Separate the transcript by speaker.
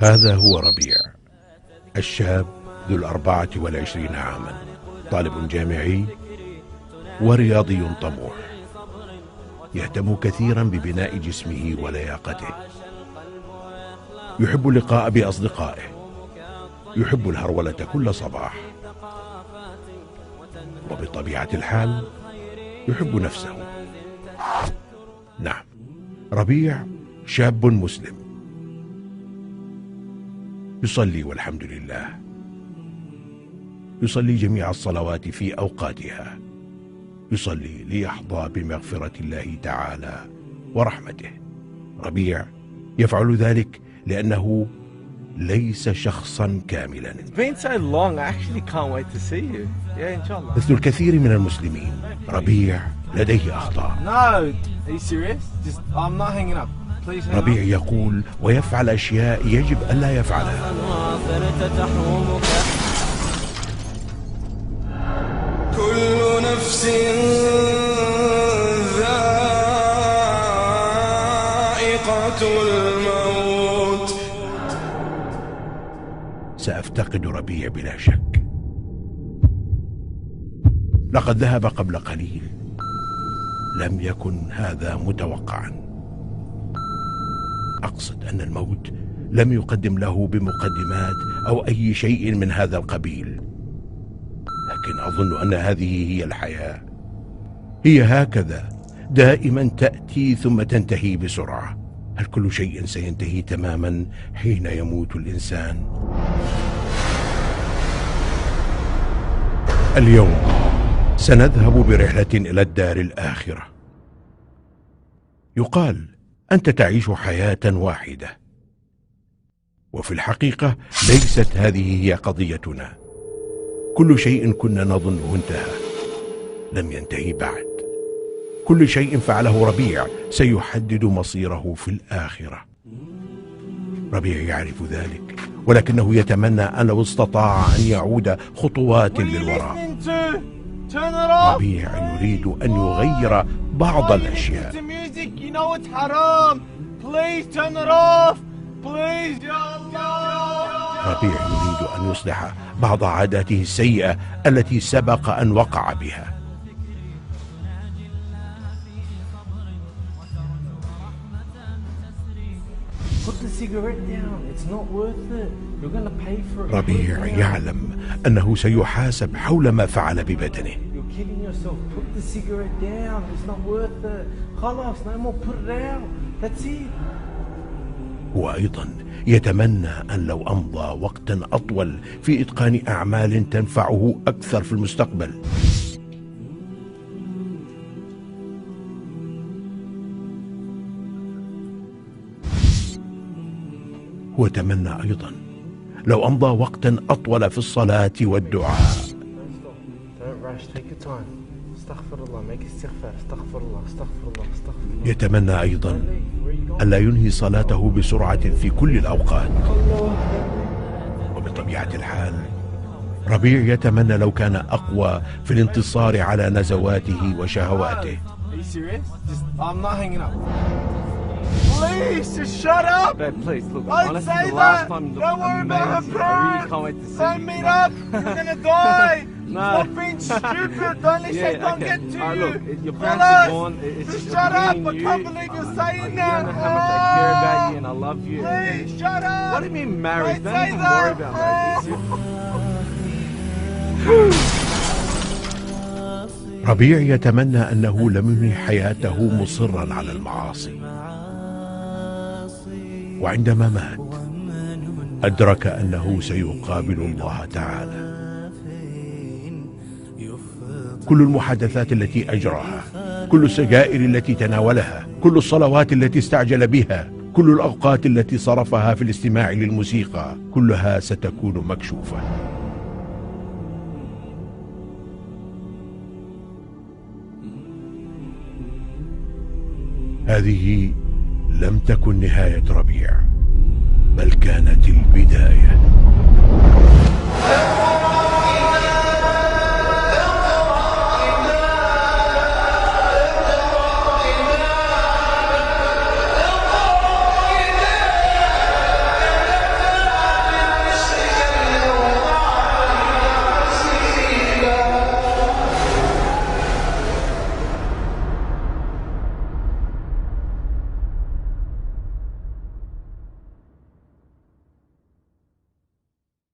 Speaker 1: هذا هو ربيع، الشاب ذو 24 عاما، طالب جامعي ورياضي طموح، يهتم كثيرا ببناء جسمه ولياقته، يحب اللقاء بأصدقائه، يحب الهرولة كل صباح، وبطبيعة الحال يحب نفسه. نعم، ربيع شاب مسلم، يصلي والحمد لله، يصلي جميع الصلوات في أوقاتها، يصلي ليحظى بمغفرة الله تعالى ورحمته. ربيع يفعل ذلك لأنه ليس شخصا كاملا. مثل الكثير من المسلمين، ربيع لديه أخطاء. ربيع يقول ويفعل أشياء يجب ألا يفعلها.
Speaker 2: كل نفس ذائقة الموت.
Speaker 1: سأفتقد ربيع بلا شك. لقد ذهب قبل قليل، لم يكن هذا متوقعا. أقصد أن الموت لم يقدم له بمقدمات أو أي شيء من هذا القبيل، لكن أظن أن هذه هي الحياة. هي هكذا دائما تأتي ثم تنتهي بسرعة. هل كل شيء سينتهي تماما حين يموت الإنسان؟ اليوم سنذهب برحلة إلى الدار الآخرة. يقال أنت تعيش حياة واحدة، وفي الحقيقة ليست هذه هي قضيتنا. كل شيء كنا نظنه انتهى لم ينتهي بعد. كل شيء فعله ربيع سيحدد مصيره في الآخرة. ربيع يعرف ذلك، ولكنه يتمنى أن لو استطاع أن يعود خطوات للوراء. ربيع يريد أن يغير بعض الأشياء. ربيع يريد أن يصلح بعض عاداته السيئة التي سبق أن وقع بها. ربيع يعلم أنه سيحاسب حول ما فعل ببدنه. هو أيضا يتمنى أن لو أمضى وقتا أطول في إتقان أعمال تنفعه أكثر في المستقبل. هو يتمنى أيضا لو أمضى وقتا أطول في الصلاة والدعاء. يتمنى أيضا ألا ينهي صلاته بسرعة في كل الأوقات. وبطبيعة الحال ربيع يتمنى لو كان أقوى في الانتصار على نزواته وشهواته.
Speaker 2: Please, just shut up!
Speaker 3: Babe, please, look,
Speaker 2: I'd
Speaker 3: honestly,
Speaker 2: say
Speaker 3: the last
Speaker 2: that!
Speaker 3: time you
Speaker 2: Don't
Speaker 3: looked
Speaker 2: worry about her
Speaker 3: amazing. I really
Speaker 2: parents!
Speaker 3: can't wait to see
Speaker 2: Don't
Speaker 3: you.
Speaker 2: meet
Speaker 3: No.
Speaker 2: up! You're gonna die!
Speaker 3: No.
Speaker 2: Stop being stupid! Don't let Satan get to
Speaker 3: Alright,
Speaker 2: you!
Speaker 3: look, your parents are gone. It's
Speaker 2: Just
Speaker 3: just
Speaker 2: shut up!
Speaker 3: me
Speaker 2: I
Speaker 3: and you.
Speaker 2: can't believe you're saying
Speaker 3: You
Speaker 2: that!
Speaker 3: don't know how much I care about you and I love you.
Speaker 2: Please, shut up!
Speaker 3: What do you mean marriage?
Speaker 2: I'd
Speaker 3: Don't
Speaker 2: say
Speaker 3: even
Speaker 2: that.
Speaker 3: worry about marriage.
Speaker 1: ربيع يتمنى أنه لم ينهي حياته مصرا على المعاصي. وعندما مات أدرك أنه سيقابل الله تعالى. كل المحادثات التي أجراها، كل السجائر التي تناولها، كل الصلوات التي استعجل بها، كل الأوقات التي صرفها في الاستماع للموسيقى، كلها ستكون مكشوفة. هذه لم تكن نهاية ربيع، بل كانت البداية.